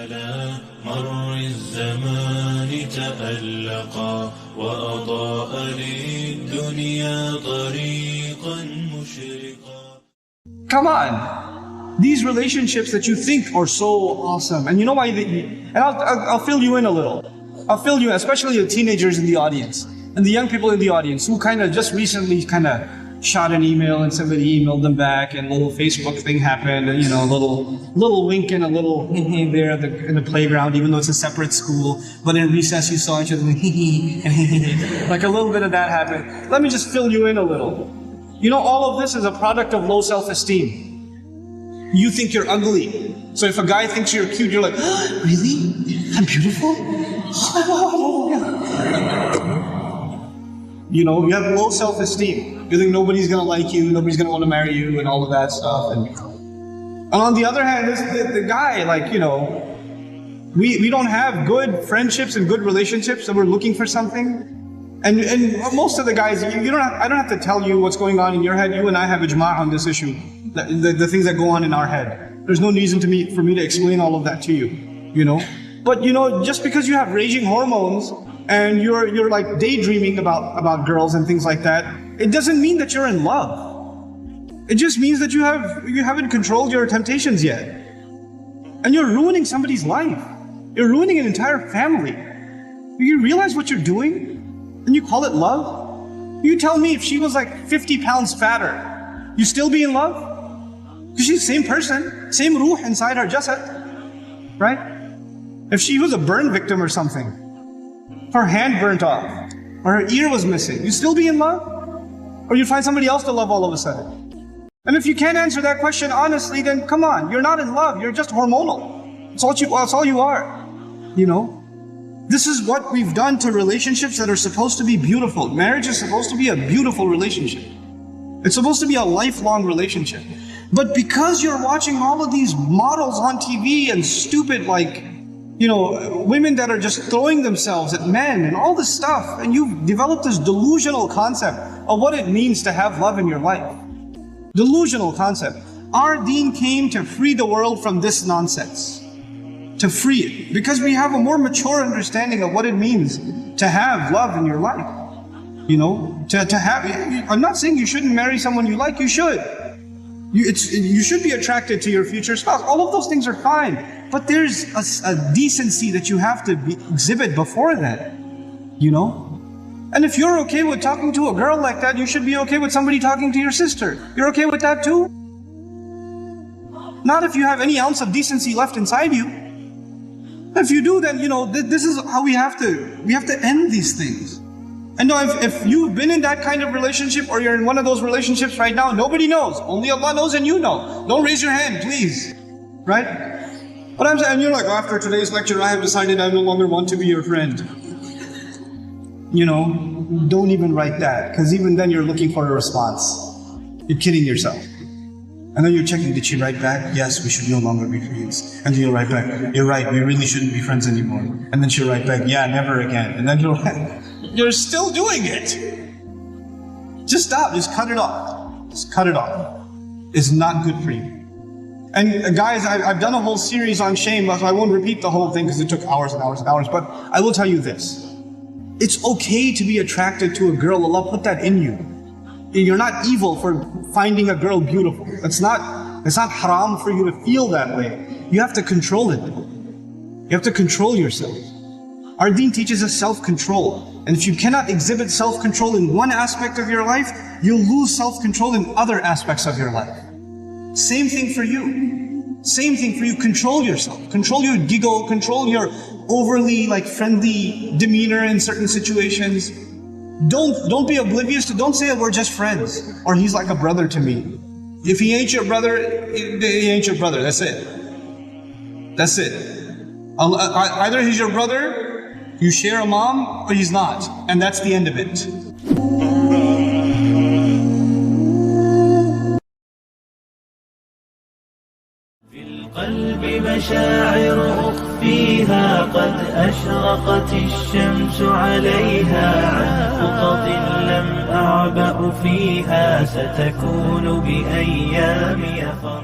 على مر الزمان تألقا وأضاء للدنيا طريقا مشرقا. Come on. These relationships that you think are so awesome, and you know why and I'll fill you in a little. I'll fill you in, especially the teenagers in the audience and the young people in the audience who kind of just recently kind of shot an email and somebody emailed them back and a little Facebook thing happened, and, you know, a little wink and a little there in the playground, even though it's a separate school. But in recess you saw each other like a little bit of that happened. Let me just fill you in a little. You know, all of this is a product of low self-esteem. You think you're ugly. So if a guy thinks you're cute, you're like, oh, really? I'm beautiful? You know, you have low self-esteem. You think nobody's gonna like you, nobody's gonna want to marry you, and all of that stuff. And on the other hand, the guy, like, you know, we don't have good friendships and good relationships, so we're looking for something. And most of the guys, I don't have to tell you what's going on in your head. You and I have ijma' on this issue. The things that go on in our head. There's no reason for me to explain all of that to you, you know. But, you know, just because you have raging hormones and you're like daydreaming about girls and things like that, it doesn't mean that you're in love. It just means that you haven't controlled your temptations yet. And you're ruining somebody's life. You're ruining an entire family. Do you realize what you're doing? And you call it love? You tell me, if she was like 50 pounds fatter, you still be in love? Because she's the same person, same ruh inside her jasad, right? If she was a burn victim or something, her hand burnt off, or her ear was missing, you still be in love? Or you find somebody else to love all of a sudden? And if you can't answer that question honestly, then come on, you're not in love, you're just hormonal. That's all you are, you know? This is what we've done to relationships that are supposed to be beautiful. Marriage is supposed to be a beautiful relationship. It's supposed to be a lifelong relationship. But because you're watching all of these models on TV and stupid, like, you know, women that are just throwing themselves at men and all this stuff, and you've developed this delusional concept of what it means to have love in your life. Delusional concept. Our deen came to free the world from this nonsense. To free it. Because we have a more mature understanding of what it means to have love in your life. You know, to have, I'm not saying you shouldn't marry someone you like, you should. You should be attracted to your future spouse. All of those things are fine. But there's a decency that you have to exhibit before that. You know? And if you're okay with talking to a girl like that, you should be okay with somebody talking to your sister. You're okay with that too? Not if you have any ounce of decency left inside you. If you do, then, you know, this is how we have to end these things. And now if you've been in that kind of relationship, or you're in one of those relationships right now, nobody knows. Only Allah knows and you know. Don't raise your hand, please. Right? But I'm saying, you're like, after today's lecture, I have decided I no longer want to be your friend. You know, don't even write that, because even then you're looking for a response. You're kidding yourself. And then you're checking, did she write back? Yes, we should no longer be friends. And then you'll write back, you're right, we really shouldn't be friends anymore. And then she'll write back, yeah, never again. And then you're still doing it. Just stop, just cut it off. Just cut it off. It's not good for you. And guys, I've done a whole series on shame, so I won't repeat the whole thing because it took hours and hours and hours, but I will tell you this. It's okay to be attracted to a girl. Allah put that in you. You're not evil for finding a girl beautiful. It's not haram for you to feel that way. You have to control it. You have to control yourself. Our deen teaches us self-control. And if you cannot exhibit self-control in one aspect of your life, you'll lose self-control in other aspects of your life. Same thing for you. Same thing for you. Control yourself. Control your giggle. Control your overly friendly demeanor in certain situations. Don't be oblivious to, don't say we're just friends, or he's like a brother to me. If he ain't your brother, he ain't your brother. That's it. That's it. Either he's your brother, you share a mom, or he's not. And that's the end of it. القلب مشاعر أخفيها قد أشرقت الشمس عليها عن خطط لم أعبأ فيها ستكون بأيام يفر